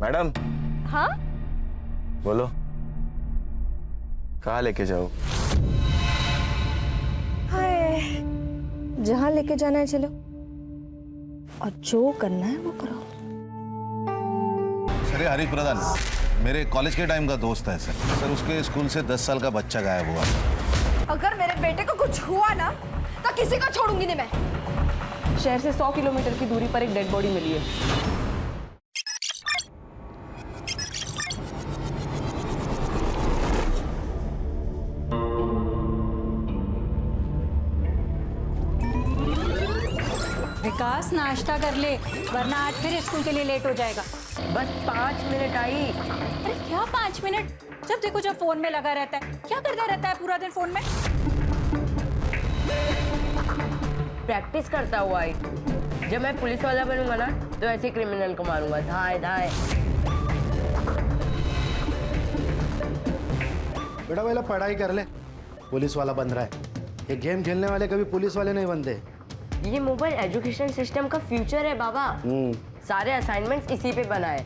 Madam. हाँ? बोलो, कहाँ लेके जाओ? हाय, जहाँ लेके जाना है चलो, और जो करना है वो करो। सर, हरीश प्रधान मेरे कॉलेज के टाइम का दोस्त है सर। उसके स्कूल से 10 साल का बच्चा गायब हुआ। अगर मेरे बेटे को कुछ हुआ ना तो किसी को छोड़ूंगी नहीं मैं। शहर से 100 किलोमीटर की दूरी पर एक डेड बॉडी मिली है। विकास, नाश्ता कर ले वरना आज फिर स्कूल के लिए लेट हो जाएगा। बस 5 मिनट आई। अरे क्या 5 मिनट? जब देखो जब फोन में लगा रहता है। क्या करता रहता है पूरा दिन फोन में? प्रैक्टिस करता हुआ आई। जब मैं पुलिस वाला बनूंगा ना तो ऐसे क्रिमिनल को मारूंगा, धाए धाए। बेटा पहले पढ़ाई कर ले, पुलिस वाला बन रहा है। ये गेम खेलने वाले कभी पुलिस वाले नहीं बनते। ये मोबाइल एजुकेशन सिस्टम का फ्यूचर है बाबा। सारे असाइनमेंट्स इसी पे बना है।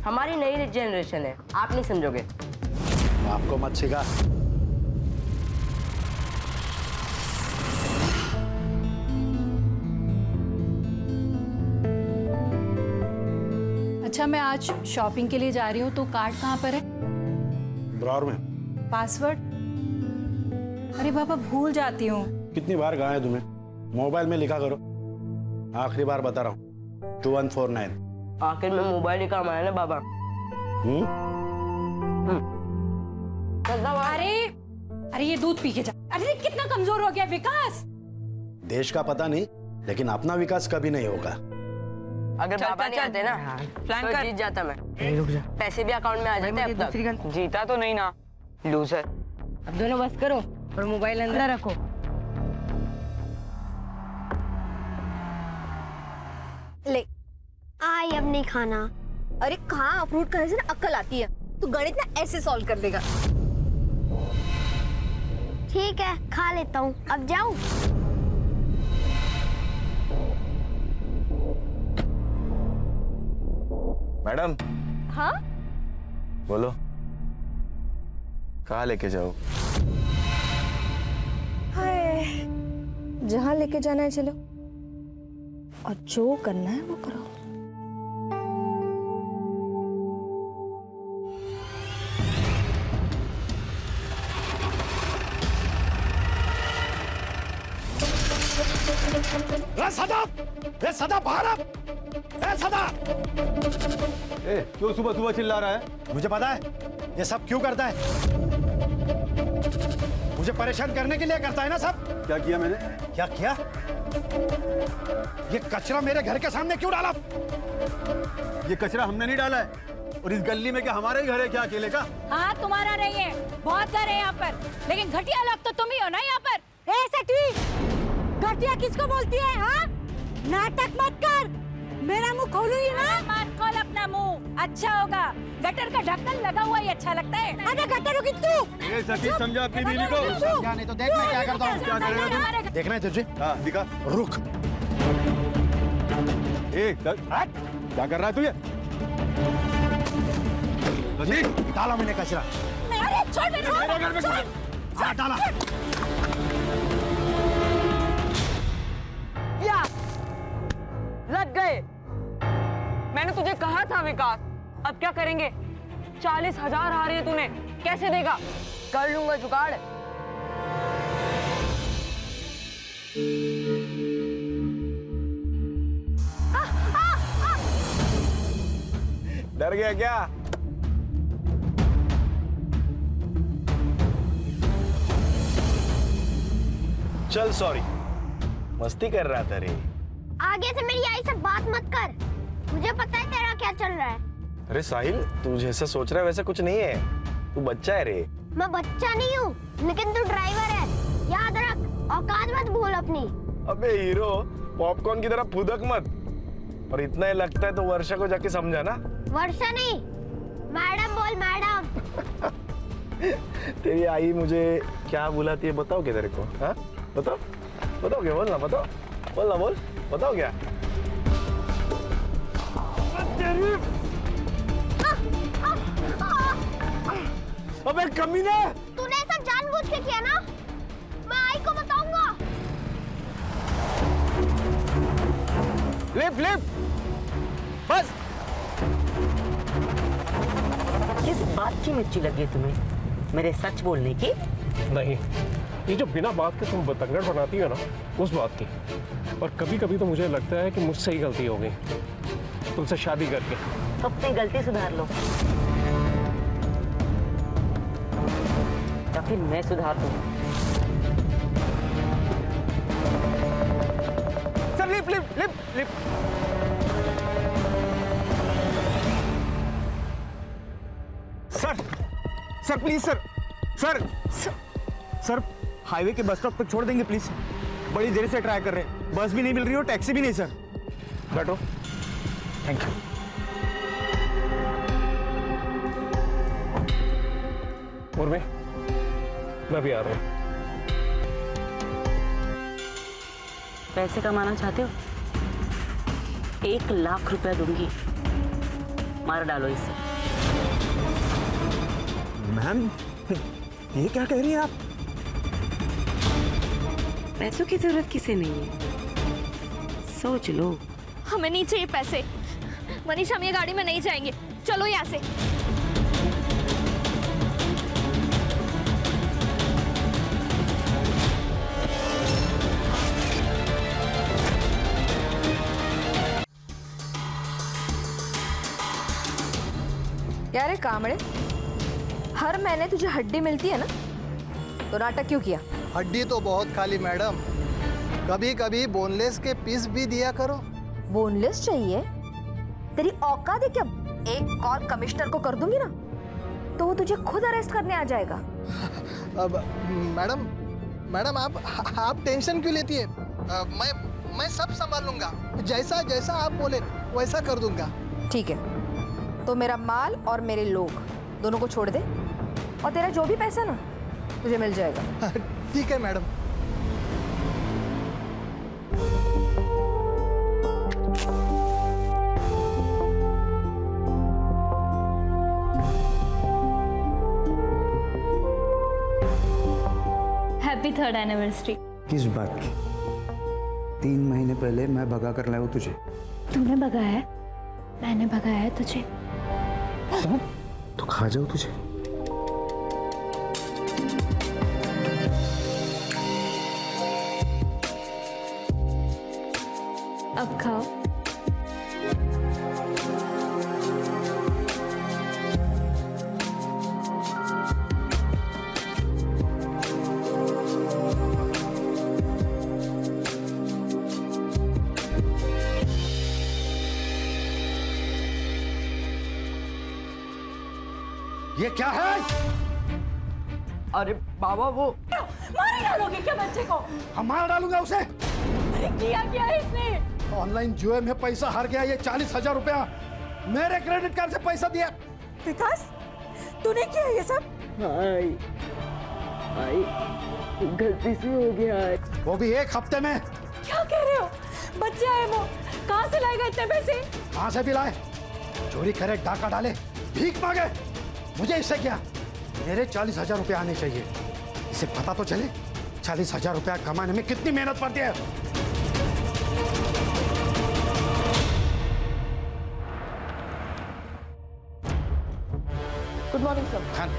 हमारी नई जनरेशन है, आप नहीं समझोगे। आपको मत सिखा। अच्छा, मैं आज शॉपिंग के लिए जा रही हूँ तो कार्ड कहाँ पर है? ड्रॉअर में। पासवर्ड? अरे बाबा भूल जाती हूँ। कितनी बार कहा है तुम्हें, मोबाइल में लिखा करो। आखिरी बार बता रहा हूँ, 2149। आखिर में मोबाइल ही काम आया ना बाबा। अरे ये दूध पी के जा। अरे कितना कमजोर हो गया विकास। देश का पता नहीं, लेकिन अपना विकास कभी नहीं होगा। अगर बाबा नहीं आते ना तो जीत जाता मैं। रुक जा। पैसे भी अकाउंट में आ जाते अब तक। जीता तो नहीं ना, लूजर। अब दोनों बस करो और मोबाइल अंदर रखो। ले, आई अब नहीं खाना। अरे कहाँ अप्रूव करने से ना अक्ल आती है। तू गणित ना ऐसे सॉल्व कर देगा। ठीक है, खा लेता हूँ। अब जाऊँ? मैडम। हाँ? बोलो, कहाँ लेके जाओ? हाय, जहाँ लेके जाना है चलो, और जो करना है वो करो। सदा बाहर आ! सदा! क्यों सुबह सुबह चिल्ला रहा है? मुझे पता है ये सब क्यों करता है। मुझे परेशान करने के लिए करता है ना सब। क्या किया मैंने? क्या किया? ये कचरा मेरे घर के सामने क्यों डाला? ये कचरा हमने नहीं डाला है। और इस गली में क्या हमारा ही घर है क्या अकेले का? हाँ, तुम्हारा नहीं है, बहुत घर है यहाँ पर, लेकिन घटिया लोग तो तुम ही हो ना यहाँ पर। घटिया किसको बोलती है? हाँ, नाटक मत कर, मेरा मुंह खोलूंगी ना। मत खोल अपना मुंह, अच्छा होगा। गटर का ढक्कन लगा हुआ ही अच्छा लगता है। अरे गटर रुकी तू। ये सच्ची समझा अपनी बीवी को? क्या नहीं तो देख मैं क्या करता हूँ। क्या करेगा तुम? देखना है तुझे? हाँ दिखा। रुक। क्या कर रहा है तू ये? डाला मैंने कचरा। अरे छोड़ मेरे घर में हाँ, डाला। या लग गए। मैंने तुझे कहा था विकास। अब क्या करेंगे? 40,000 आ रही है तूने, कैसे देगा? कर लूंगा जुगाड़। डर गया क्या? चल सॉरी, मस्ती कर रहा था रे। आगे से मेरी आई से बात मत कर, मुझे पता है तेरा क्या चल रहा है। अरे साहिल, तू जैसा सोच रहा है वैसा कुछ नहीं है। तू बच्चा है रे। मैं बच्चा नहीं हूँ, लेकिन तू ड्राइवर है, याद रख। औकात मत भूल अपनी। अबे हीरो, पॉपकॉर्न की तरह फुदक मत। और इतना ही लगता है तो वर्षा को जाके समझा ना। वर्षा नहीं, मैडम बोल, मैडम। तेरी आई मुझे क्या बुलाती है बताओ क्या तेरे को? हाँ बताओ, बताओ क्या? बोल ना, बताओ, बोल ना, बोल, बताओ क्या? अबे कमीने! तूने ऐसा जानबूझ के किया ना? मैं आई को बताऊंगा। लिफ्ट लिफ्ट बस। किस बात की मिर्ची लगी है तुम्हें? मेरे सच बोलने की? नहीं, ये जो बिना बात के तुम बतंगड़ बनाती हो ना, उस बात की। और कभी कभी तो मुझे लगता है कि मुझसे ही गलती हो गई तुमसे शादी करके। तो अपनी गलती सुधार लो या फिर मैं सुधार दूं। Sir lift lift lift lift. Sir sir please sir sir sir highway के बस स्टॉप तक छोड़ देंगे प्लीज। बड़ी देर से ट्राई कर रहे हैं, बस भी नहीं मिल रही और टैक्सी भी नहीं सर। बैठो। Thank you. और मैं भी आ रहा हूँ। पैसे कमाना चाहते हो? 1 लाख रुपया दूंगी, मार डालो इसे। मैम ये क्या कह रही हैं आप? पैसों की जरूरत किसे नहीं है, सोच लो। हमें नहीं चाहिए पैसे। मनीष, हम ये गाड़ी में नहीं जाएंगे, चलो यहाँ से। क्या रे कामड़े, हर महीने तुझे हड्डी मिलती है ना, तो नाटक क्यों किया? हड्डी तो बहुत खाली मैडम, कभी कभी बोनलेस के पीस भी दिया करो। बोनलेस चाहिए? तेरी औकात है क्या? एक कॉल कमिश्नर को कर दूंगी ना, तो वो तुझे खुद अरेस्ट करने आ जाएगा। अब मैडम आप टेंशन क्यों लेती है? मैं सब संभाल लूंगा, जैसा जैसा आप बोले वैसा कर दूंगा। ठीक है, तो मेरा माल और मेरे लोग दोनों को छोड़ दे, और तेरा जो भी पैसा ना तुझे मिल जाएगा। ठीक है मैडम। Happy 3rd anniversary. किस बात की? 3 महीने पहले मैं भगा कर लाया हूं तुझे। तूने भगाया है? मैंने भगाया है तुझे? तो खा जाओ तुझे। अब खाओ। ये क्या है? अरे बाबा वो मार डालोगे क्या बच्चे को? हम मार डालूंगा उसे। अरे किया क्या है इसने? ऑनलाइन जुए में पैसा हार गया। ये 40,000 रुपया मेरे क्रेडिट कार्ड से पैसा दिया। विकास, तूने किया ये सब? आई गलती से हो गया है। वो भी 1 हफ्ते में। क्या कह रहे हो? बच्चा है वो, कहाँ से लाएगा इतने पैसे? कहां से भी लाए? चोरी करे, डाका डाले, भीख मांगे। मुझे इससे क्या? मेरे 40,000 रुपया आने चाहिए। इसे पता तो चले 40,000 रुपया कमाने में कितनी मेहनत पड़ती है। Good morning sir. खान,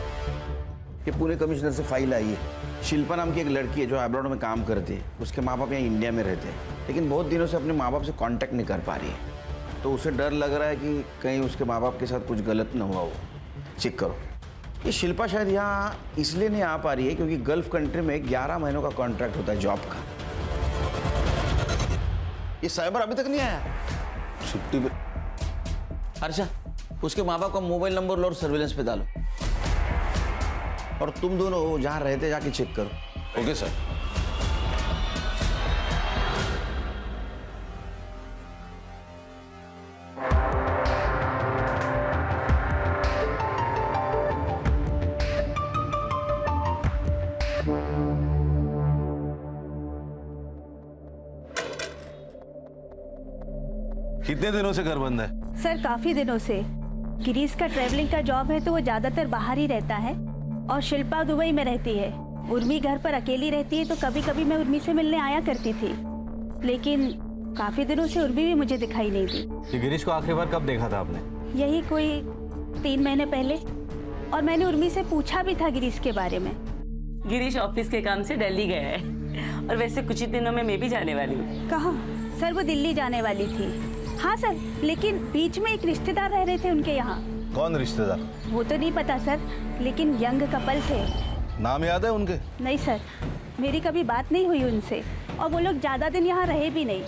ये पुणे कमिश्नर से फाइल आई है। शिल्पा नाम की एक लड़की है जो अब्रॉड में काम करती है। उसके माँ बाप यहाँ इंडिया में रहते हैं, लेकिन बहुत दिनों से अपने माँ बाप से कांटेक्ट नहीं कर पा रही है। तो उसे डर लग रहा है कि कहीं उसके माँ बाप के साथ कुछ गलत ना हुआ हो। चेक करो। ये शिल्पा शायद यहाँ इसलिए नहीं आ पा रही है क्योंकि गल्फ कंट्री में 11 महीनों का कॉन्ट्रैक्ट होता है जॉब का। ये साइबर अभी तक नहीं आया छुट्टी पे। हर्षा, उसके माँ बाप का मोबाइल नंबर लो और सर्विलेंस पे डालो, और तुम दोनों जहाँ रहते जाके चेक करो। Okay sir. कितने दिनों से घर बंद है? सर काफी दिनों से। गिरीश का ट्रैवलिंग का जॉब है तो वो ज्यादातर बाहर ही रहता है। और शिल्पा दुबई में रहती है। उर्मी घर पर अकेली रहती है तो कभी कभी मैं उर्मी से मिलने आया करती थी, लेकिन काफी दिनों से उर्मी भी मुझे दिखाई नहीं दी। गिरीश को आखिरी बार कब देखा था आपने? यही कोई 3 महीने पहले, और मैंने उर्मी से पूछा भी था गिरीश के बारे में। गिरीश ऑफिस के काम से दिल्ली गया है, और वैसे कुछ ही दिनों में मैं भी जाने वाली हूँ। कहाँ? सर वो दिल्ली जाने वाली थी। हाँ सर, लेकिन बीच में एक रिश्तेदार रह रहे थे उनके यहाँ। कौन रिश्तेदार? वो तो नहीं पता सर, लेकिन यंग कपल थे। नाम याद है उनके? नहीं सर, मेरी कभी बात नहीं हुई उनसे, और वो लोग ज्यादा दिन यहाँ रहे भी नहीं।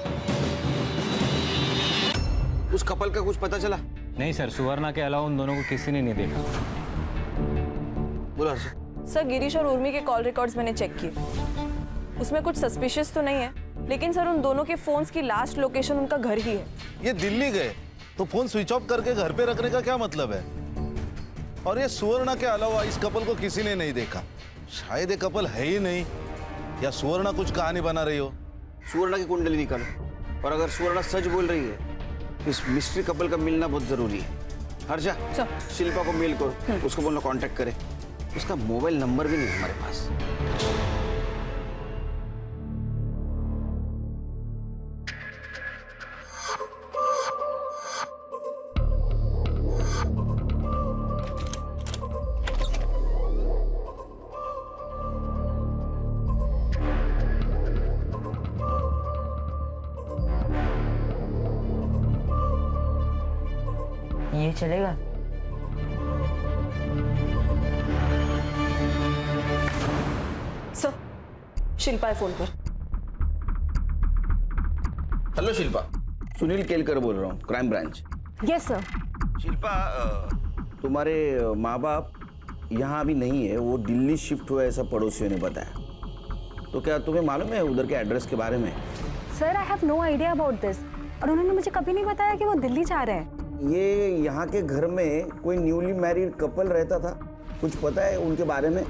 उस कपल का कुछ पता चला? नहीं सर, सुवर्णा के अलावा उन दोनों को किसी ने नहीं देखा। बोला सर, गिरीश और उर्मी के कॉल रिकॉर्ड्स मैंने चेक किए, उसमें कुछ सस्पिशियस तो नहीं है, लेकिन सर उन दोनों के फोन्स की लास्ट लोकेशन उनका घर ही है। ये दिल्ली गए तो फोन स्विच ऑफ करके घर पे रखने का क्या मतलब है? और ये सुवर्णा के अलावा इस कपल को किसी ने नहीं देखा। शायद ये कपल है ही नहीं, या सुवर्णा कुछ कहानी बना रही हो। सुवर्णा की कुंडली निकालो, और अगर सुवर्णा सच बोल रही है, इस मिस्ट्री कपल का मिलना बहुत जरूरी है। हर्षा, शिल्पा को मेल करो, उसको बोलना कांटेक्ट करे। उसका मोबाइल नंबर भी नहीं हमारे पास। ये चलेगा? सर, शिल्पा है फोन पर। हेलो शिल्पा, सुनील केलकर बोल रहा हूँ, crime branch. Yes sir. Shilpa, तुम्हारे माँ बाप यहाँ अभी नहीं है, वो दिल्ली शिफ्ट हुआ ऐसा पड़ोसियों ने बताया। तो क्या तुम्हें मालूम है उधर के एड्रेस के बारे में? Sir, I have no idea about this, और उन्होंने मुझे कभी नहीं बताया कि वो दिल्ली जा रहे हैं। ये यहाँ के घर में कोई न्यूली मैरिड कपल रहता था, कुछ पता है उनके बारे में?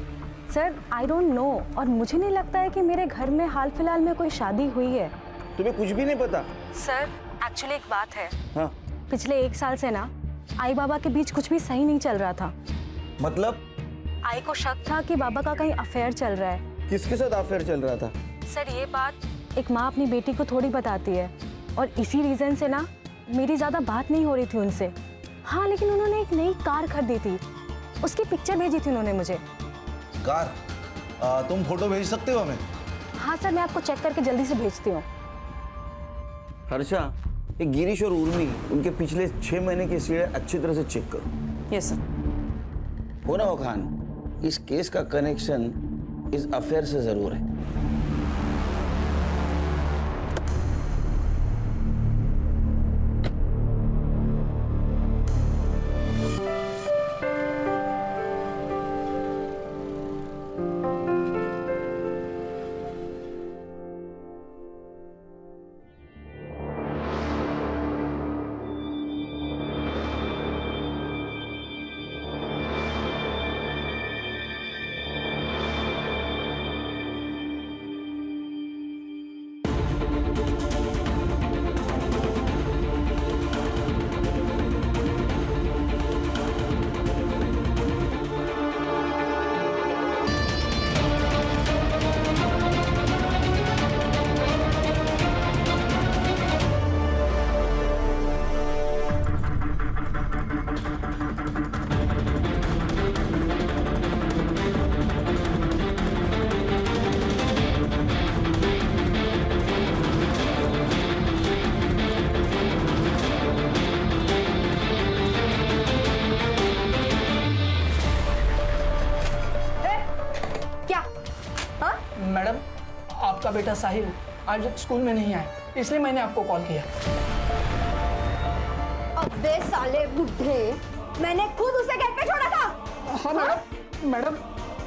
सर, आई डोंट नो, और मुझे नहीं लगता है कि मेरे घर में हाल फिलहाल में कोई शादी हुई है। तुम्हें कुछ भी नहीं पता? सर, एक्चुअली एक बात है। हाँ? पिछले 1 साल से ना आई बाबा के बीच कुछ भी सही नहीं चल रहा था। मतलब? आई को शक था कि बाबा का कहीं अफेयर चल रहा है। किसके साथ अफेयर चल रहा था? सर, ये बात एक माँ अपनी बेटी को थोड़ी बताती है, और इसी रीजन से ना मेरी ज्यादा बात नहीं हो रही थी उनसे। हाँ, लेकिन उन्होंने एक नई कार खरीदी थी, उसकी पिक्चर भेजी थी उन्होंने मुझे। कार? तुम फोटो भेज सकते हो हमें? हाँ सर, मैं आपको चेक करके जल्दी से भेजती हूँ। हर्षा, ये गिरीश और उर्मी, उनके पिछले 6 महीने की सीढ़ियाँ अच्छी तरह से चेक करो। Yes sir. हो ना हो खान, इस केस का कनेक्शन इस अफेयर से जरूर है। मैडम, आपका बेटा साहिल आज स्कूल में नहीं आया, इसलिए मैंने आपको कॉल किया। अबे साले बुड्ढे, मैंने खुद उसे घर पे छोड़ा था। हाँ मैडम, मैडम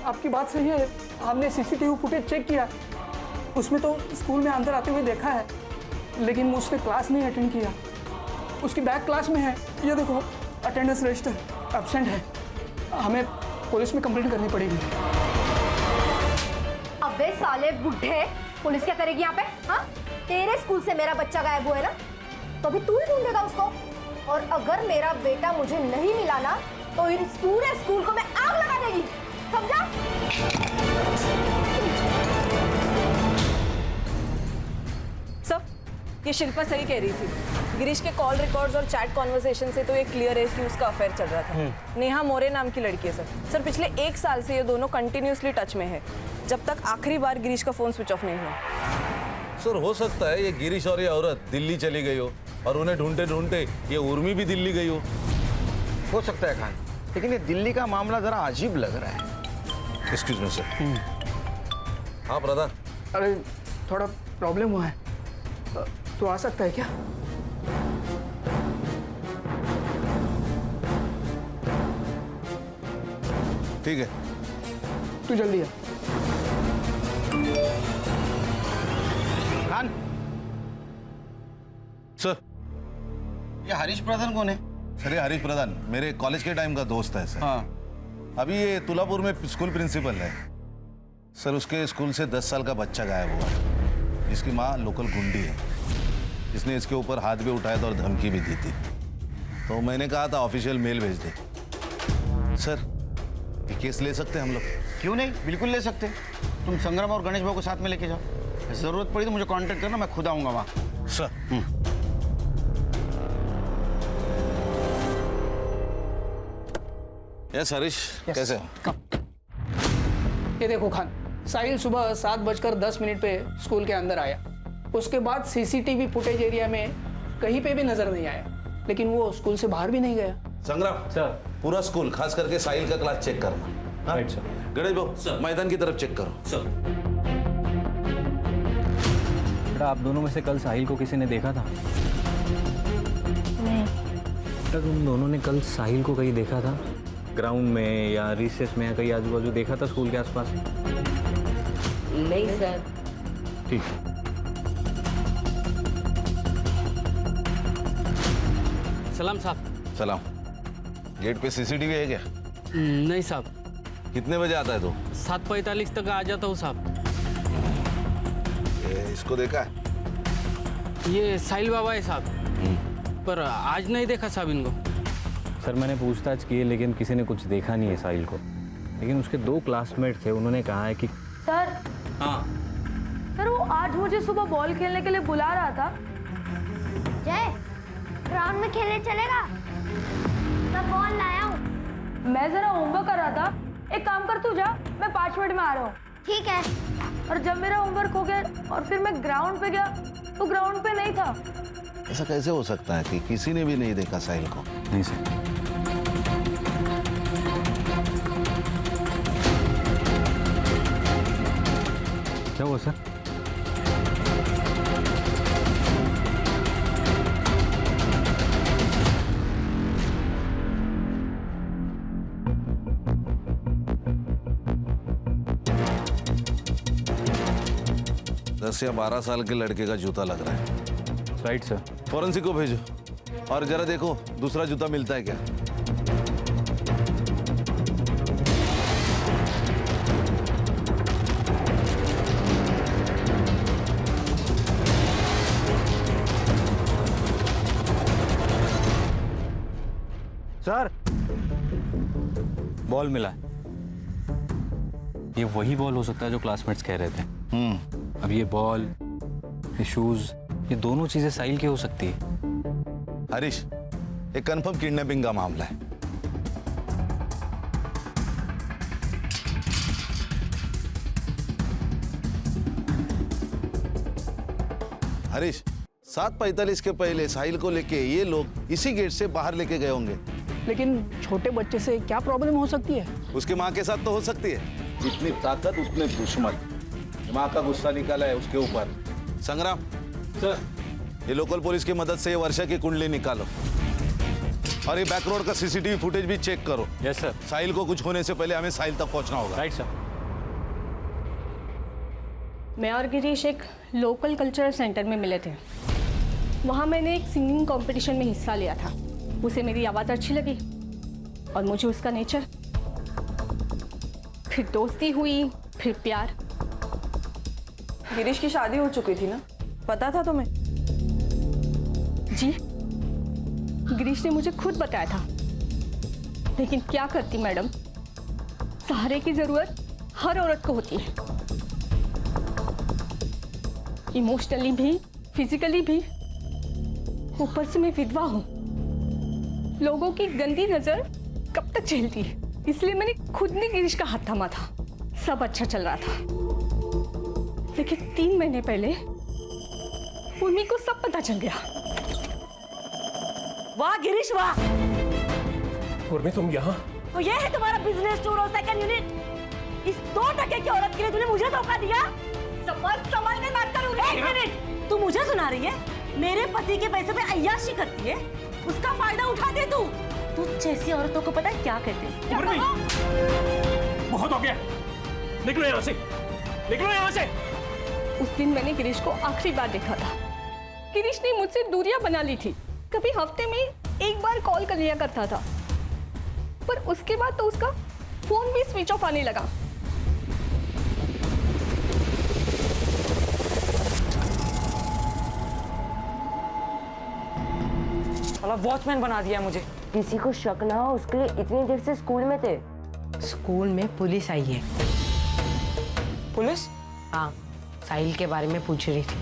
आपकी बात सही है, हमने सीसीटीवी फुटेज चेक किया, उसमें तो स्कूल में अंदर आते हुए देखा है, लेकिन उसने क्लास नहीं अटेंड किया। उसकी बैक क्लास में है, ये देखो अटेंडेंस रजिस्टर एब्सेंट है। हमें पुलिस में कंप्लेंट करनी पड़ेगी। अबे साले बुड्ढे, पुलिस क्या करेगी यहाँ पे? हाँ, तेरे स्कूल से मेरा बच्चा गायब हुआ है ना, तो अभी तू ही ढूंढेगा उसको। और अगर मेरा बेटा मुझे नहीं मिला ना, तो इस पूरे स्कूल को मैं आग लगा देगी। समझा? सर, ये शिल्पा सही कह रही थी। गिरीश के कॉल रिकॉर्ड्स और चैट कॉन्वर्सेशन से तो ये क्लियर है कि उसका अफेयर चल रहा था। नेहा मोरे नाम की लड़की है सर। सर, पिछले 1 साल से ये दोनों कंटिन्यूसली टच में है, जब तक आखिरी बार गिरीश का फोन स्विच ऑफ नहीं हुआ। सर हो सकता है ये गिरीश और ये औरत दिल्ली चली गई हो और उन्हें ढूंढते ढूंढते ये उर्मी भी दिल्ली गई हो सकता है खान, लेकिन ये दिल्ली का मामला जरा अजीब लग रहा है। Excuse me sir. हाँ ब्रदर। अरे थोड़ा प्रॉब्लम हुआ है, तो आ सकता है क्या? ठीक है, तू जल्दी आ। खान सर। ये हरीश प्रधान कौन है? सर ये हरीश प्रधान मेरे कॉलेज के टाइम का दोस्त है सर। हाँ। अभी ये तुलापुर में स्कूल प्रिंसिपल है सर। उसके स्कूल से 10 साल का बच्चा गायब हुआ है, जिसकी माँ लोकल गुंडी है, जिसने इसके ऊपर हाथ भी उठाया था और धमकी भी दी थी। तो मैंने कहा था ऑफिशियल मेल भेज दे। सर ये केस ले सकते हैं हम लोग? क्यों नहीं, बिल्कुल ले सकते। तुम संग्राम और गणेश भाऊ को साथ में लेके जाओ। जरूरत पड़ी तो मुझे कांटेक्ट करना, मैं खुद आऊंगा वहाँ। सर। यस हरीश, कैसे हो? ये देखो खान, साहिल सुबह 7:10 पे स्कूल के अंदर आया। उसके बाद सीसीटीवी फुटेज एरिया में कहीं पे भी नजर नहीं आया, लेकिन वो स्कूल से बाहर भी नहीं गया। संग्राम सर, पूरा स्कूल खास करके साहिल का क्लास चेक करना। Right sir. गणेश भाऊ मैदान की तरफ चेक करो। सर। बेटा आप दोनों में से कल साहिल को किसी ने देखा था? नहीं। बेटा तुम दोनों ने कल साहिल को कहीं देखा था? ग्राउंड में या रिसेस में या कहीं आजू बाजू देखा था स्कूल के आसपास? नहीं सर। ठीक। सलाम साहब। सलाम। गेट पे सीसीटीवी है क्या? नहीं साहब। कितने बजे आता है तू? 7:45 तक आ जाता हूँ साहब। इसको देखा है? ये साहिल बाबा है साहब, पर आज नहीं देखा साहब इनको। सर मैंने पूछताछ की लेकिन किसी ने कुछ देखा नहीं है साहिल को, लेकिन उसके 2 क्लासमेट थे, उन्होंने कहा है कि सर। हाँ सर वो आज मुझे सुबह बॉल खेलने के लिए बुला रहा था। जय, ग्राउंड में खेलने चलेगा? मैं बॉल लाया हूँ। मैं जरा होमवर्क कर रहा था, एक काम कर तू जा, मैं 5 मिनट में आ रहा हूँ। ठीक है। और जब मेरा होमवर्क हो गया और फिर मैं ग्राउंड पे गया तो ग्राउंड पे नहीं था। ऐसा कैसे हो सकता है कि किसी ने भी नहीं देखा साहिल को? नहीं सर। क्या हुआ सर? दस या 12 साल के लड़के का जूता लग रहा है। Right sir. फॉरेंसिक को भेजो और जरा देखो दूसरा जूता मिलता है क्या। सर बॉल मिला है। ये वही बॉल हो सकता है जो क्लासमेट्स कह रहे थे। अब ये बॉल, ये शूज, ये दोनों चीजें साहिल की हो सकती है। हरीश, ये कंफर्म किडनैपिंग का मामला है। हरीश, 7:45 के पहले साहिल को लेके ये लोग इसी गेट से बाहर लेके गए होंगे। लेकिन छोटे बच्चे से क्या प्रॉब्लम हो सकती है? उसकी माँ के साथ तो हो सकती है। जितनी ताकत उतने दुश्मन। माँ का गुस्सा निकाला है उसके ऊपर। संग्राम सर, ये लोकल पुलिस की मदद से ये वर्षा की कुंडली निकालो और ये बैक रोड का सीसीटीवी फुटेज भी चेक करो। Yes sir. साहिल को कुछ होने से पहले हमें साहिल तक पहुंचना होगा। Right sir. मैं और गिरीश एक लोकल कल्चरल सेंटर में मिले थे। वहाँ मैंने एक सिंगिंग कंपटीशन में हिस्सा लिया था। उसे मेरी आवाज़ अच्छी लगी और मुझे उसका नेचर। फिर दोस्ती हुई, फिर प्यार। गिरीश की शादी हो चुकी थी ना, पता था तुम्हें? जी, गिरीश ने मुझे खुद बताया था। लेकिन क्या करती मैडम, सहारे की जरूरत हर औरत को होती है, इमोशनली भी, फिजिकली भी। ऊपर से मैं विधवा हूं, लोगों की गंदी नजर कब तक झेलती है, इसलिए मैंने खुद ने गिरीश का हाथ थामा था। सब अच्छा चल रहा था, लेकिन 3 महीने पहले उर्मी को सब पता चल गया। वाह गिरीश वाह! उर्मी तुम यहाँ? तो ये है तुम्हारा बिजनेस टूर और सेकंड यूनिट? इस 2 टके की औरत के लिए तूने मुझे धोखा दिया? संभाल के बात करूँ। 1 मिनट, तू मुझे सुना रही है? मेरे पति के पैसे पे अय्याशी करती है, उसका फायदा उठाते तू जैसी औरतों को पता है क्या कहते हैं? उर्मी, बहुत हो गया, निकलो यहाँ से, निकलो यहाँ से। उस दिन मैंने गिरीश को आखिरी बार देखा था। गिरीश ने मुझसे दूरियां बना ली थी, कभी हफ्ते में 1 बार कॉल कर लिया करता था, पर उसके बाद तो उसका फोन भी स्विच ऑफ आने लगा। वॉचमैन बना दिया मुझे। किसी को शक ना हो उसके लिए इतनी देर से स्कूल में थे। स्कूल में पुलिस आई है। पुलिस? हाँ, साहिल के बारे में पूछ रही थी।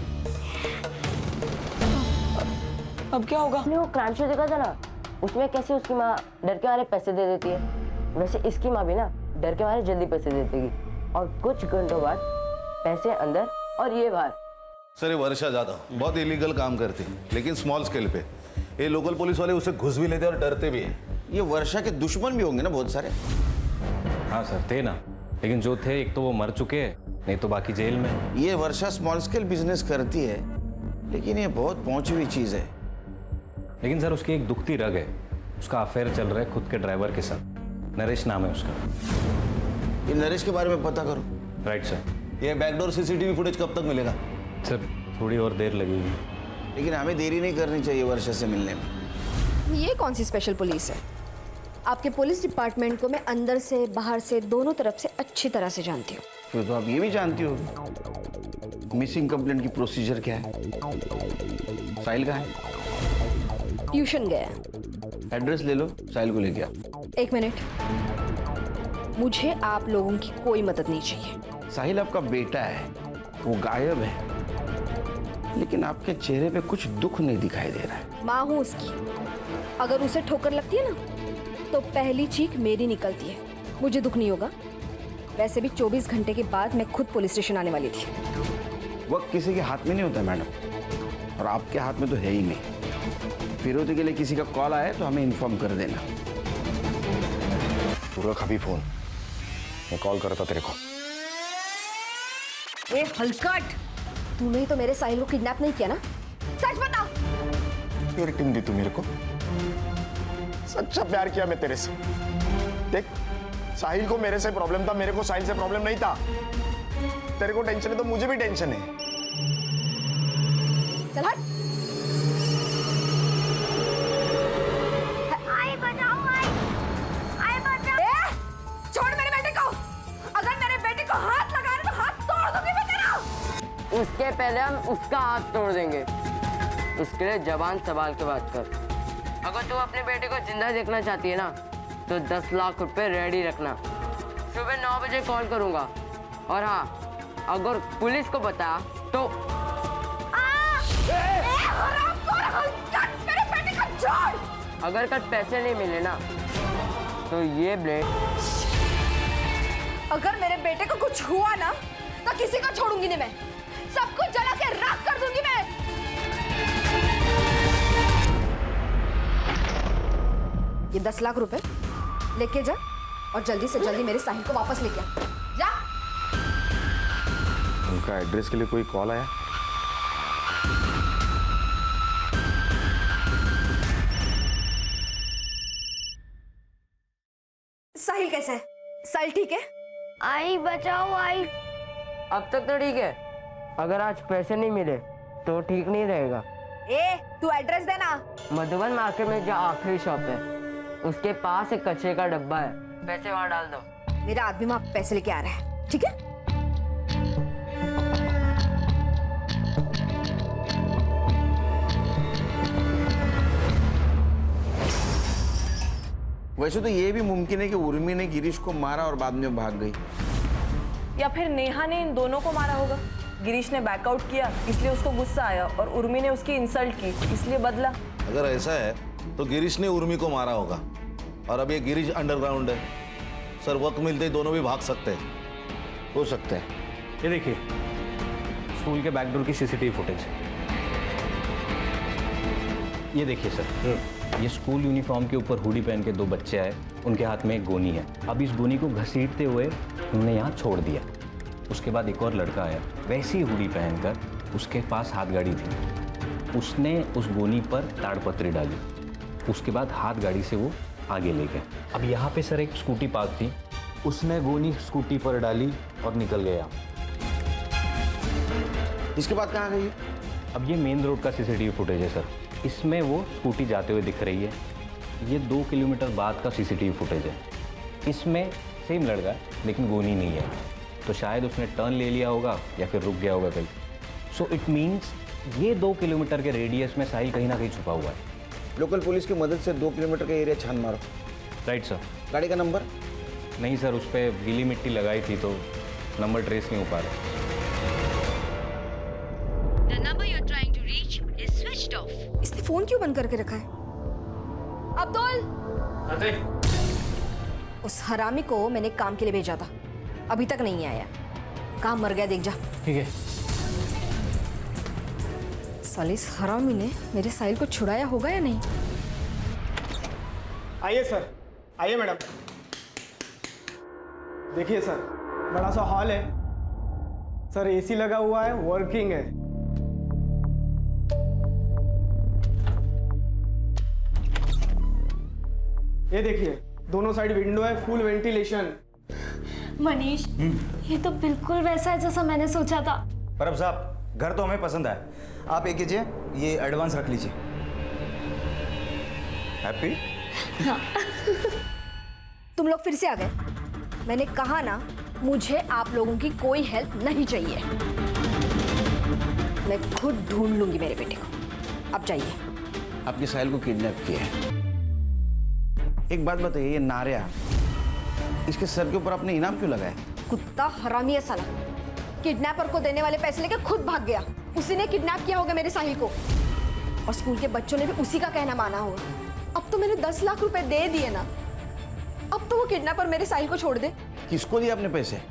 अब क्या होगा? आपने वो क्राइम शो देखा था ना, उसमें कैसे उसकी माँ डर के मारे पैसे दे देती है, वैसे इसकी माँ भी ना डर के मारे जल्दी पैसे दे देगी, और कुछ घंटों बाद पैसे अंदर और ये बाहर। सर ये वर्षा ज्यादा बहुत इलीगल काम करती है, लेकिन स्मॉल स्केल पे। ये लोकल पुलिस वाले उसे घुस भी लेते और डरते भी हैं। ये वर्षा के दुश्मन भी होंगे ना बहुत सारे। हाँ सर थे ना, लेकिन जो थे एक तो वो मर चुके हैं, नहीं तो बाकी जेल में। ये वर्षा स्मॉल स्केल बिजनेस करती है, लेकिन ये बहुत पहुंची हुई चीज है। लेकिन सर उसकी एक दुखती रग है, उसका अफेयर चल रहा है खुद के ड्राइवर के साथ। नरेश नाम है उसका। ये नरेश के बारे में पता करो। Right sir. ये बैकडोर सीसीटीवी फुटेज कब तक मिलेगा? सर थोड़ी और देर लगेगी, लेकिन हमें देरी नहीं करनी चाहिए वर्षा से मिलने में। ये कौन सी स्पेशल पुलिस है? आपके पुलिस डिपार्टमेंट को मैं अंदर से बाहर से दोनों तरफ से अच्छी तरह से जानती हूँ। फिर तो आप ये भी जानती होगी मिसिंग कंप्लेंट की प्रोसीजर क्या है। साहिल कहाँ है? ट्यूशन गया। एड्रेस ले लो, साहिल को लेके आओ। 1 मिनट, मुझे आप लोगों की कोई मदद नहीं चाहिए। साहिल आपका बेटा है, वो गायब है, लेकिन आपके चेहरे पे कुछ दुख नहीं दिखाई दे रहा है। माँ हूँ उसकी, अगर उसे ठोकर लगती है ना तो पहली चीख मेरी निकलती है, मुझे दुख नहीं होगा। वैसे भी 24 घंटे के बाद मैं खुद पुलिस स्टेशन आने वाली थी। वक्त किसी के हाथ में नहीं होता मैडम, और आपके हाथ में तो है ही नहीं। फिरौती के लिए किसी का कॉल आया तो हमें इन्फॉर्म कर देना। तू रख अभी फोन, मैं कॉल करता तेरे को। ए हलकट, तूने ही तो मेरे साहिल को किडनैप नहीं किया ना? सच बता। फिर टीम दी तू मेरे को। सच्चा प्यार किया मैं तेरे से। देख, साहिल को मेरे से प्रॉब्लम था, मेरे को साहिल से प्रॉब्लम नहीं था। तेरे को टेंशन है तो मुझे भी टेंशन है। चल हट। आई बचाओ, आई बचाओ। छोड़ मेरे बेटे को। अगर मेरे बेटे को हाथ लगाए तो हाथ तोड़ दूंगी मैं तेरा। उसके पहले हम उसका हाथ तोड़ देंगे। उसके लिए जबान संभाल के बात कर। अगर तू अपने बेटे को जिंदा देखना चाहती है ना तो 10 लाख रुपए रेडी रखना। सुबह 9 बजे कॉल करूंगा, और हाँ अगर पुलिस को बता तो मेरे बेटे को छोड़। अगर कल पैसे नहीं मिले ना तो ये ब्लेड। अगर मेरे बेटे को कुछ हुआ ना तो किसी को छोड़ूंगी नहीं मैं, सब कुछ जला के राख कर दूंगी मैं। ये 10 लाख रुपए लेके जा और जल्दी से जल्दी मेरे साहिल को वापस लेके आ। जा। उनका एड्रेस के लिए कोई कॉल आया? साहिल कैसा है? साहिल ठीक है? आई बचाओ, आई। अब तक तो ठीक है, अगर आज पैसे नहीं मिले तो ठीक नहीं रहेगा। ए, तू एड्रेस देना। मधुबन मार्केट में जो आखिरी शॉप है उसके पास एक कचरे का डब्बा है, पैसे वहां डाल दो। मेरा आदमी वहां पैसे लेके आ रहा है, ठीक है? वैसे तो ये भी मुमकिन है कि उर्मी ने गिरीश को मारा और बाद में भाग गई। या फिर नेहा ने इन दोनों को मारा होगा। गिरीश ने बैकआउट किया इसलिए उसको गुस्सा आया और उर्मी ने उसकी इंसल्ट की इसलिए बदला। अगर ऐसा है तो गिरीश ने उर्मी को मारा होगा और अब ये गिरीश अंडरग्राउंड है। सर वक्त मिलते ही दोनों भी भाग सकते हैं। हो सकता है। ये देखिए स्कूल के बैकडोर की सीसीटीवी फुटेज है। ये देखिए सर, ये स्कूल यूनिफॉर्म के ऊपर हुडी पहन के 2 बच्चे आए, उनके हाथ में एक गोनी है। अब इस गोनी को घसीटते हुए उन्होंने यहाँ छोड़ दिया। उसके बाद एक और लड़का आया वैसी हुडी पहनकर, उसके पास हाथ गाड़ी थी। उसने उस गोनी पर ताड़पत्री डाली, उसके बाद हाथ गाड़ी से वो आगे ले गए। अब यहाँ पे सर एक स्कूटी पार्क थी, उसने गोनी स्कूटी पर डाली और निकल गया। इसके बाद कहाँ गई? अब ये मेन रोड का सीसीटीवी फुटेज है सर, इसमें वो स्कूटी जाते हुए दिख रही है। ये 2 किलोमीटर बाद का सीसीटीवी फुटेज है, इसमें सेम लड़का है लेकिन गोनी नहीं है, तो शायद उसने टर्न ले लिया होगा या फिर रुक गया होगा कहीं। सो इट मीन्स ये 2 किलोमीटर के रेडियस में साहिल कहीं ना कहीं छुपा हुआ है। लोकल पुलिस की मदद से 2 किलोमीटर का एरिया छान मारो। Right sir. गाड़ी का नंबर? नहीं सर, उस पर गीली मिट्टी लगाई थी तो नंबर ट्रेस नहीं हो पा रहा। The number you're trying to reach is switched off. इसने फोन क्यों बंद करके रखा है? अब्दुल, उस हरामी को मैंने काम के लिए भेजा था, अभी तक नहीं आया। कहाँ मर गया देख जा। ठीक है। साले इस हरामी ने मेरे साहिल को छुड़ाया होगा या नहीं? आइए सर, आइए मैडम। देखिए सर, बड़ा सा हॉल है सर, एसी लगा हुआ है, वर्किंग है। ये देखिए दोनों साइड विंडो है, फुल वेंटिलेशन। मनीष, ये तो बिल्कुल वैसा है जैसा मैंने सोचा था। परब साहब, घर तो हमें पसंद है। आप एक कीजिए, ये एडवांस रख लीजिए। हैप्पी? हाँ। तुम लोग फिर से आ गए। मैंने कहा ना, मुझे आप लोगों की कोई हेल्प नहीं चाहिए। मैं खुद ढूंढ लूंगी मेरे बेटे को। अब जाइए। आपके साहिल को किडनैप किया है। एक बात बताइए, ये नारिया इसके सर के ऊपर आपने इनाम क्यों लगाया? कुत्ता हरामी है साला। किडनैपर को देने वाले पैसे लेकर खुद भाग गया। उसी ने किडनैप किया होगा मेरे साहिल को, और स्कूल के बच्चों ने भी उसी का कहना माना होगा। अब तो मैंने 10 लाख रुपए दे दिए ना, अब तो वो किडनैपर मेरे साहिल को छोड़ दे। किसको दिए आपने पैसे?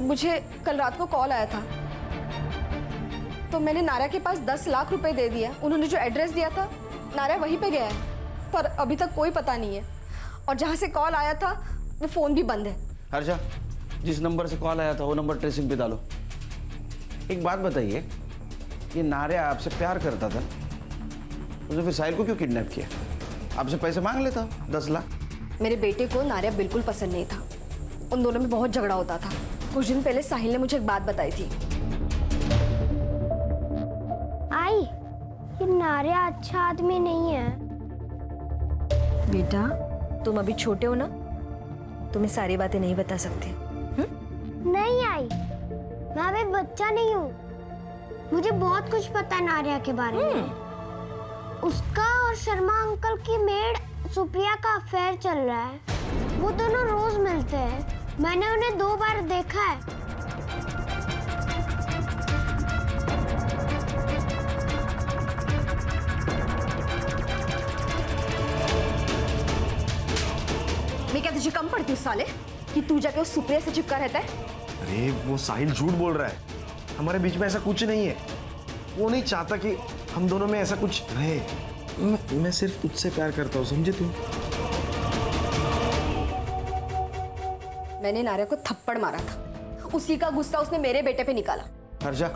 मुझे कल रात को कॉल आया था, तो मैंने नारा के पास 10 लाख रुपए दे दिया। उन्होंने जो एड्रेस दिया था, नारा वहीं पे गया है, पर अभी तक कोई पता नहीं है। और जहाँ से कॉल आया था वो फ़ोन भी बंद है। हर्षा, जिस नंबर से कॉल आया था वो नंबर ट्रेसिंग पे डालो। एक बात बताइए, ये नारिया आपसे प्यार करता था, उसने फिर साहिल को क्यों किडनैप किया? आपसे पैसे मांग लेता 10 लाख। मेरे बेटे को नारिया बिल्कुल पसंद नहीं था। उन दोनों में बहुत झगड़ा होता था। कुछ दिन पहले साहिल ने मुझे एक बात बताई थी। आई, ये नारिया अच्छा आदमी नहीं है। बेटा, तुम अभी छोटे हो ना, तुम्हें सारी बातें नहीं बता सकते। नहीं आई, मैं अभी बच्चा नहीं हूँ। मुझे बहुत कुछ पता है नारिया के बारे में। उसका और शर्मा अंकल की मेड सुप्रिया का अफेयर चल रहा है। वो दोनों रोज मिलते हैं। मैंने उन्हें 2 बार देखा है। मैं क्या तुझे कम पड़ती हूँ साले कि तू जाके उस सुप्रिया से चिपका रहता है? अरे वो साहिल झूठ बोल रहा है, हमारे बीच में ऐसा कुछ नहीं है। वो नहीं चाहता कि हम दोनों में ऐसा कुछ रहे। मैं सिर्फ तुझसे प्यार करता हूँ, समझे तू? मैंने नारिया को थप्पड़ मारा था, उसी का गुस्सा उसने मेरे बेटे पे निकाला। हर्षा,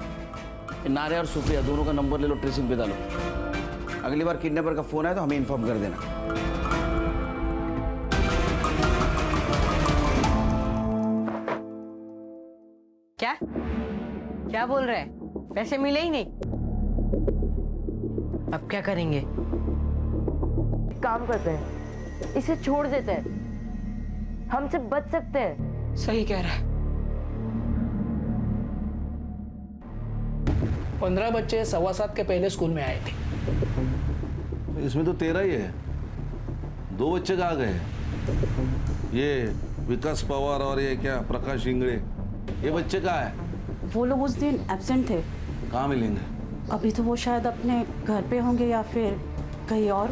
नारिया और सुप्रिया दोनों का नंबर ले लो, ट्रेसिंग पे डालो। अगली बार किडनैपर का फोन आए तो हमें इन्फॉर्म कर देना। क्या क्या बोल रहे हैं? पैसे मिले ही नहीं, अब क्या करेंगे? एक काम करते हैं, इसे छोड़ देते हैं, हमसे बच सकते हैं। सही कह रहा है। 15 बच्चे 7:15 के पहले स्कूल में आए थे। इसमें तो 13 ही है, 2 बच्चे कहाँ गए? ये विकास पवार और ये क्या प्रकाश इंगड़े, ये बच्चे कहाँ है? वो लोग उस दिन एब्सेंट थे। कहाँ मिलेंगे? अभी तो वो शायद अपने घर पे होंगे या फिर कहीं और।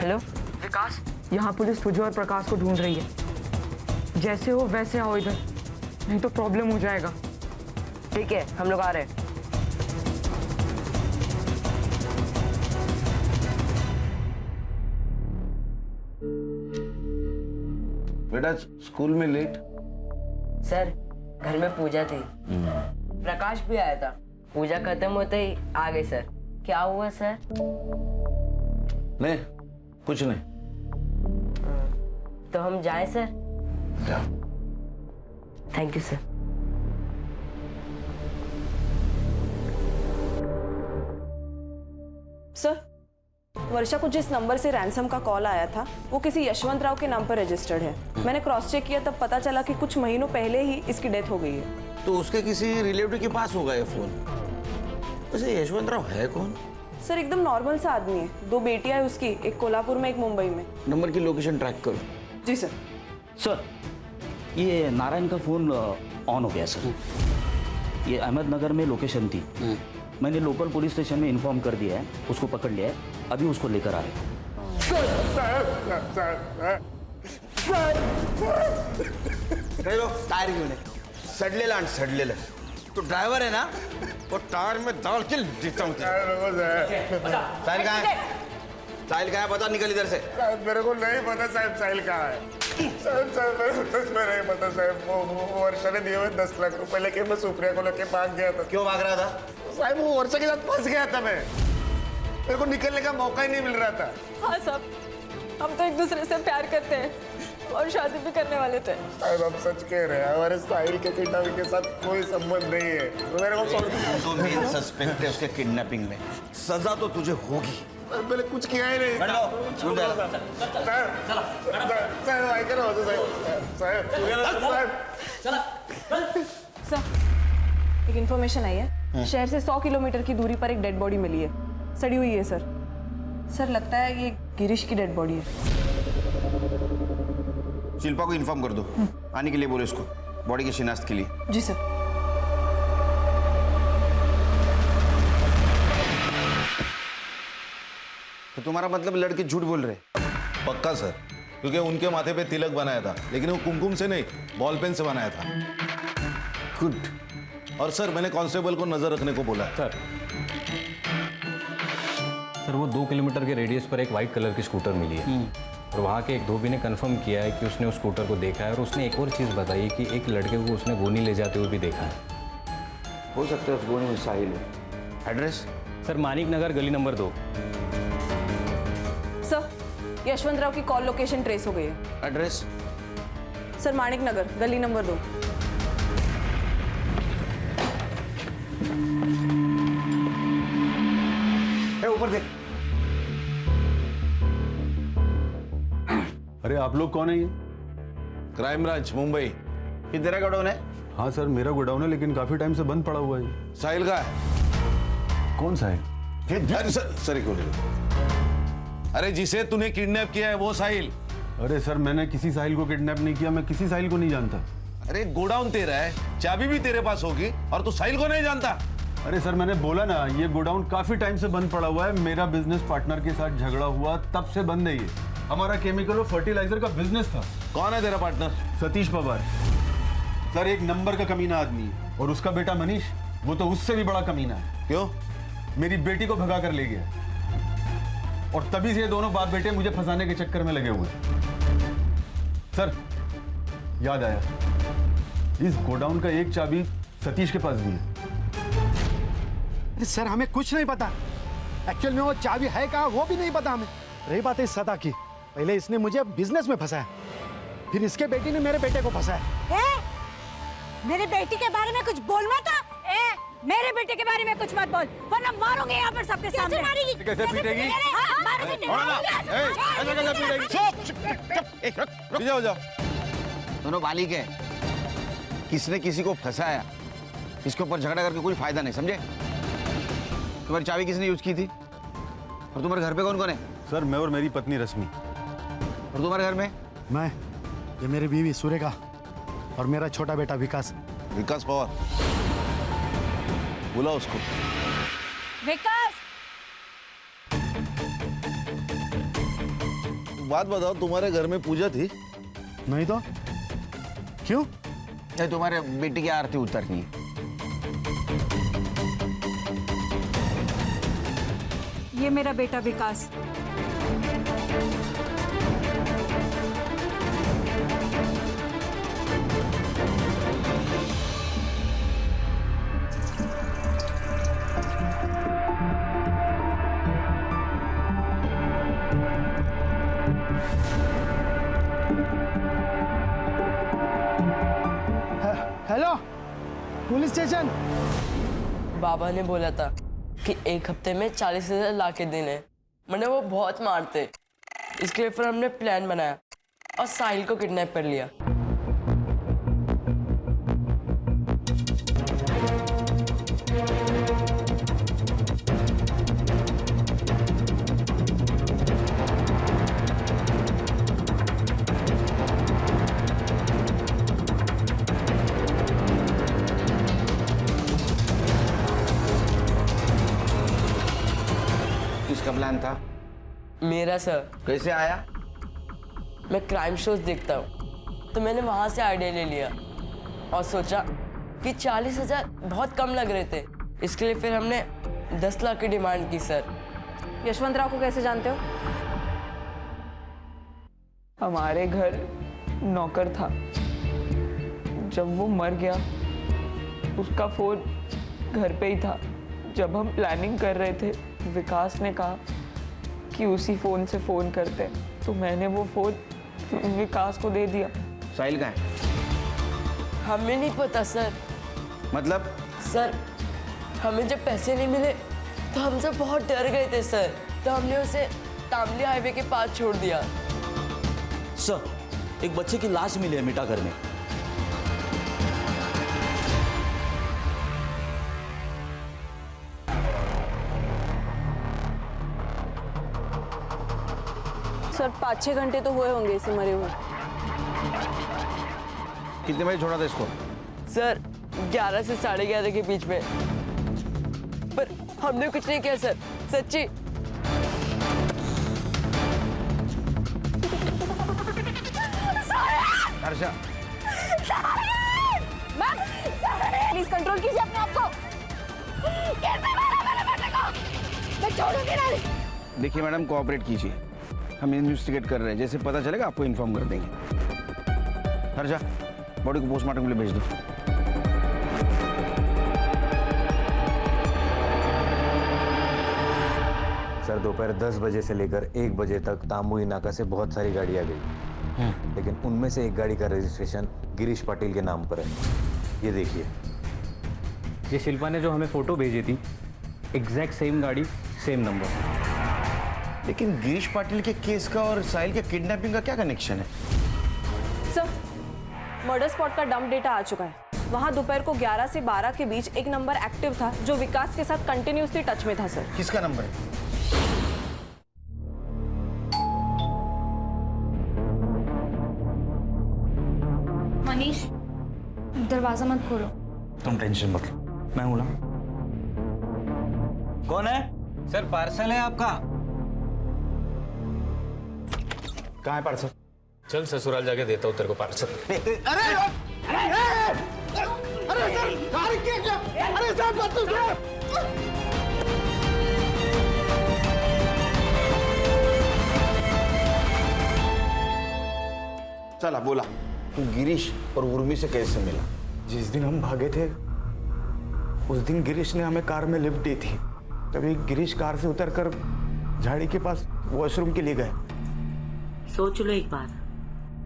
हेलो विकास, यहाँ पुलिस तुझे और प्रकाश को ढूंढ रही है। जैसे हो वैसे आओ इधर, नहीं तो प्रॉब्लम हो जाएगा। ठीक है, हम लोग आ रहे हैं। बेटा स्कूल में लेट? सर घर में पूजा थी, प्रकाश भी आया था। पूजा खत्म होते ही आ गए सर। क्या हुआ सर? नहीं कुछ नहीं। तो हम जाएं सर? जाओ। Thank you sir. सर, वर्षा को जिस नंबर से रैंसम का कॉल आया था वो किसी यशवंत राव के नाम पर रजिस्टर्ड है। मैंने क्रॉस चेक किया तब पता चला कि कुछ महीनों पहले ही इसकी डेथ हो गई है। तो उसके किसी रिलेटिव के पास होगा ये फोन। वैसे यशवंत राव है कौन? सर एकदम नॉर्मल सा आदमी है। 2 बेटियां है उसकी, एक कोल्हापुर में एक मुंबई में। नंबर की लोकेशन ट्रैक करो। जी सर। सर ये नारायण का फ़ोन ऑन हो गया सर। ये अहमदनगर में लोकेशन थी। मैंने लोकल पुलिस स्टेशन में इन्फॉर्म कर दिया है, उसको पकड़ लिया है, अभी उसको लेकर आ रहे हैं। टायर घेऊन ये. सडलेलं आणि सडलेलं. तो ड्रायव्हर आहे ना, वो टायर में डाल के देता हूँ. साहिल कहाँ है? साहिल कहाँ है? पता निकल इधर से. मेरे को नहीं पता साहब साहिल कहाँ है. साहब मैं नहीं पता साहब. वो वर्षा ने दिए हुए 10 लाख रुपए लेके मैं सुप्रिया को लेके भाग गया था. क्यों भाग रहा था? साहब वो वर्षा के साथ फंस गया था मैं. मेरे को निकलने का मौका ही नहीं मिल रहा था. हाँ साहब, हम तो एक दूसरे से प्यार करते हैं और शादी भी करने वाले थे। साहब हम सच कह रहे हैं, हमारे साहिल के किडनैपिंग के साथ कोई संबंध नहीं है. तो मेरे को तो मेन सस्पेक्ट है उसके किडनैपिंग में. सजा तो तुझे होगी. मैंने कुछ किया ही नहीं. सर एक इन्फॉर्मेशन आई है, शहर से 100 किलोमीटर की दूरी पर एक डेड बॉडी मिली है, सड़ी हुई है सर. सर लगता है ये गिरीश की डेड बॉडी है. शिल्पा को इन्फॉर्म कर दो, आने के लिए बोलो इसको, बॉडी की शिनाख्त के लिए. जी सर. तो तुम्हारा मतलब लड़के झूठ बोल रहे? पक्का सर, क्योंकि उनके माथे पे तिलक बनाया था, लेकिन वो कुमकुम से नहीं बॉल पेन से बनाया था. गुड. और सर मैंने कांस्टेबल को नजर रखने को बोला. सर वो 2 किलोमीटर के रेडियस पर एक वाइट कलर की स्कूटर मिली है और वहाँ के एक धोबी ने कंफर्म किया है कि उसने उस स्कूटर को देखा है और उसने एक और चीज़ बताई है कि एक लड़के को उसने गोनी ले जाते हुए भी देखा है. हो सकता है उस गोनी में साहिल है. एड्रेस? सर मानिक नगर गली नंबर 2. सर यशवंत राव की कॉल लोकेशन ट्रेस हो गई है. एड्रेस? सर मानिक नगर गली नंबर 2. ऊपर देख. अरे आप लोग कौन है? ये क्राइम ब्रांच मुंबई. ये तेरा गोडाउन है? हाँ सर मेरा गोडाउन है, लेकिन काफी टाइम से बंद पड़ा हुआ है. साहिल का है? कौन साहिल? अरे सर एक मिनट. अरे जिसे तूने किडनैप किया है वो साहिल. अरे सर मैंने किसी साहिल को किडनैप नहीं किया, मैं किसी साहिल को नहीं जानता. अरे गोडाउन तेरा है, चाबी भी तेरे पास होगी और तू साहिल को नहीं जानता? अरे सर मैंने बोला ना, ये गोडाउन काफी टाइम से बंद पड़ा हुआ है. मेरा बिजनेस पार्टनर के साथ झगड़ा हुआ, तब से बंद है ये. हमारा केमिकल और फर्टिलाइजर का बिजनेस था. कौन है तेरा पार्टनर? सतीश पवार. सर एक नंबर का कमीना आदमी है. और उसका बेटा मनीष, वो तो उससे भी बड़ा कमीना है. क्यों? मेरी बेटी को भगा कर ले गया और तभी से ये दोनों बाप बेटे मुझे फंसाने के चक्कर में लगे हुए. सर याद आया, इस गोडाउन का एक चाबी सतीश के पास भी है. अरे सर हमें कुछ नहीं पता. एक्चुअल में वो चाबी है कहाँ वो भी नहीं पता हमें. रही बात है सदा की, पहले इसने मुझे बिजनेस में फंसाया, फिर इसके बेटी ने मेरे बेटे को फंसाया. मेरे बेटी के बारे में कुछ बोलना था? मेरे बेटे के बारे में कुछ मत बोल, वरना मारूंगे यहाँ पर सबके सामने. कैसे मारेगी? कैसे पीटेगी? जाओ जाओ. दोनों बालिक है, किसने किसी को फंसाया, इसके ऊपर झगड़ा करके कोई फायदा नहीं, समझे? तुम्हारी चाबी किसने यूज की थी? और तुम्हारे घर पे कौन कौन है? सर मैं और मेरी पत्नी रश्मि। और तुम्हारे घर में? मैं, ये मेरी बीवी सुरेखा और मेरा छोटा बेटा विकास। विकास पवार, बुला उसको। विकास, बात बताओ, तुम्हारे घर में पूजा थी? नहीं तो क्यों? नहीं, तुम्हारे बेटी की आरती उतरनी है। ये मेरा बेटा विकास। Hello, police station. बाबा ने बोला था कि 1 हफ्ते में 40,000 ला के देने। मैंने वो बहुत मारते, इसके लिए फिर हमने प्लान बनाया और साहिल को किडनैप कर लिया। किसका प्लान था? मेरा सर। कैसे आया? मैं क्राइम शोज देखता हूँ, तो मैंने वहां से आइडिया ले लिया और सोचा कि 40,000 बहुत कम लग रहे थे, इसके लिए फिर हमने 10 लाख की डिमांड की सर। यशवंत राव को कैसे जानते हो? हमारे घर नौकर था, जब वो मर गया उसका फोन घर पे ही था। जब हम प्लानिंग कर रहे थे, विकास ने कहा कि उसी फोन से फोन करते, तो मैंने वो फोन विकास को दे दिया। साहिल कहाँ है? हमें नहीं पता सर। मतलब? सर, हमें जब पैसे नहीं मिले तो हम सब बहुत डर गए थे सर, तो हमने उसे तामली हाईवे के पास छोड़ दिया। सर, एक बच्चे की लाश मिली है मिठागर में। सर 5-6 घंटे तो हुए होंगे इसे मरे हुए। कितने बजे छोड़ा था इसको? सर 11 से 11:30 के बीच में, पर हमने कुछ नहीं किया सर, सच्ची। हर्षा, प्लीज कंट्रोल कीजिए अपने आप को। कैसे मारा मेरे बेटे को? मैं छोड़ूंगी नहीं। देखिए मैडम, कोऑपरेट कीजिए, हम इन्वेस्टिगेट कर रहे हैं। जैसे पता चलेगा आपको इन्फॉर्म कर देंगे। हर्षा, बॉडी को पोस्टमार्टम के लिए भेज दो। सर दोपहर 10 बजे से लेकर 1 बजे तक तामुई नाका से बहुत सारी गाड़ियाँ गई, लेकिन उनमें से एक गाड़ी का रजिस्ट्रेशन गिरीश पाटिल के नाम पर है। ये देखिए, ये शिल्पा ने जो हमें फोटो भेजी थी, एग्जैक्ट सेम गाड़ी, सेम नंबर। लेकिन गिरीश पाटिल के केस का और साहिल के किडनैपिंग का क्या कनेक्शन है? सर, मर्डर स्पॉट का डंप डेटा आ चुका है। वहाँ दोपहर को 11 से 12 के बीच एक नंबर एक्टिव था जो विकास के साथ कंटिन्यूसली टच में था सर। किसका नंबर है? मनीष, दरवाजा मत खोलो। तुम टेंशन मत लो, मैं हूं ना। कौन है? सर पार्सल है आपका। कहाँ है पार्सल? चल ससुराल जाके देता हूँ तेरे को पार्सल। अरे सर, अरे सर, मत चला बोला, तू गिरीश और उर्मी से कैसे मिला? जिस दिन हम भागे थे उस दिन गिरीश ने हमें कार में लिफ्ट दी थी। तभी गिरीश कार से उतरकर झाड़ी के पास वॉशरूम के लिए गए। सोच लो एक बार,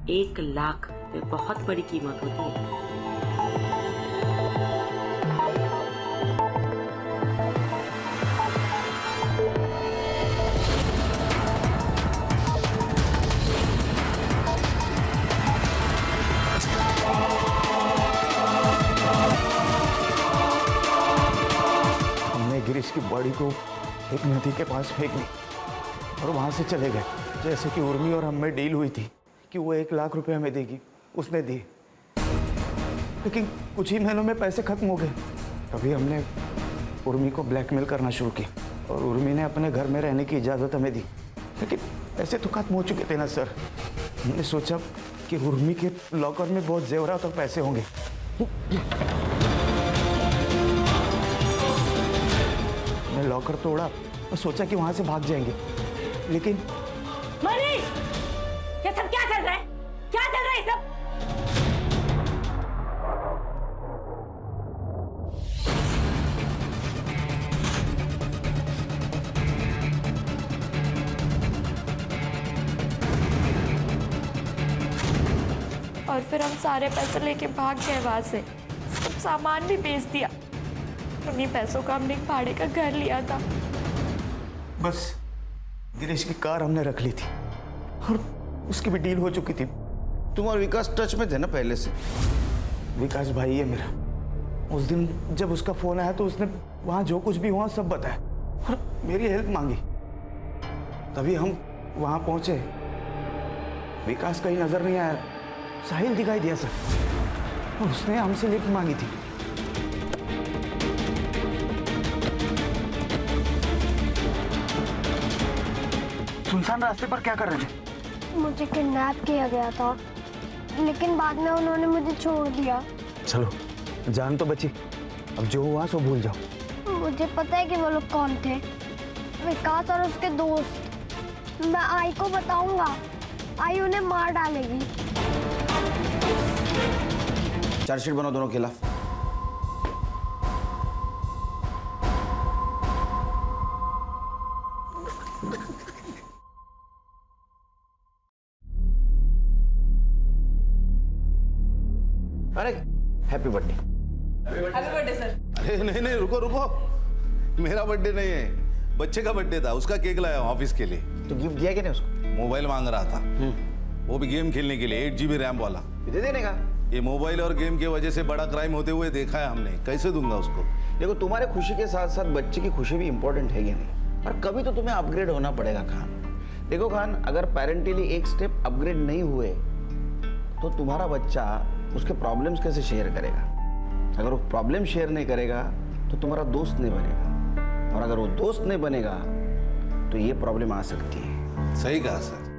1 लाख ये बहुत बड़ी कीमत होती है। हमने गिरीश की बॉडी को एक नदी के पास फेंक दी और वहाँ से चले गए। जैसे कि उर्मी और हम में डील हुई थी कि वो 1 लाख रुपए हमें देगी, उसने दिए। लेकिन कुछ ही महीनों में पैसे खत्म हो गए। तभी हमने उर्मी को ब्लैकमेल करना शुरू किया और उर्मी ने अपने घर में रहने की इजाज़त हमें दी। लेकिन पैसे तो खत्म हो चुके थे ना सर। हमने सोचा कि उर्मी के लॉकर में बहुत जेवरात और पैसे होंगे। मैं लॉकर तोड़ा और सोचा कि वहां से भाग जाएंगे, लेकिन मनीष, ये सब क्या चल रहा है? क्या चल रहा है ये सब? और फिर हम सारे पैसे लेके भाग गए वहां से, सब सामान भी बेच दिया। उन्हीं पैसों का हमने एक भाड़े का घर लिया था। बस गिरीश की कार हमने रख ली थी और उसकी भी डील हो चुकी थी। तुम और विकास टच में थे ना पहले से? विकास भाई है मेरा। उस दिन जब उसका फोन आया तो उसने वहां जो कुछ भी हुआ सब बताया और मेरी हेल्प मांगी। तभी हम वहां पहुंचे। विकास कहीं नजर नहीं आया, साहिल दिखाई दिया सर और उसने हमसे लिफ्ट मांगी थी। सुनसान रास्ते पर क्या कर रहे थे? मुझे किडनैप किया गया था, लेकिन बाद में उन्होंने मुझे छोड़ दिया। चलो, जान तो बची। अब जो हुआ सो भूल जाओ। मुझे पता है कि वो लोग कौन थे। विकास और उसके दोस्त। मैं आई को बताऊंगा, आई उन्हें मार डालेगी। चार्जशीट बनाओ दोनों के खिलाफ। अरे happy birthday. Happy birthday sir. अरे नहीं नहीं, रुको रुको, मेरा बर्थडे नहीं है, बच्चे का बर्थडे था, उसका केक लाया हूं ऑफिस के लिए। तो गिफ्ट दिया क्या नहीं उसको? मोबाइल मांग रहा था, वो भी गेम खेलने के लिए, 8 GB रैम वाला। दे देने का? ये मोबाइल और गेम की वजह से बड़ा क्राइम होते हुए देखा है हमने, कैसे दूंगा उसको? देखो, तुम्हारे खुशी के साथ साथ बच्चे की खुशी भी इंपॉर्टेंट है या नहीं? और कभी तो तुम्हें अपग्रेड होना पड़ेगा खान। देखो खान, अगर पेरेंटली एक स्टेप अपग्रेड नहीं हुए तो तुम्हारा बच्चा उसके प्रॉब्लम्स कैसे शेयर करेगा? अगर वो प्रॉब्लम शेयर नहीं करेगा तो तुम्हारा दोस्त नहीं बनेगा, और अगर वो दोस्त नहीं बनेगा तो ये प्रॉब्लम आ सकती है। सही कहा सर।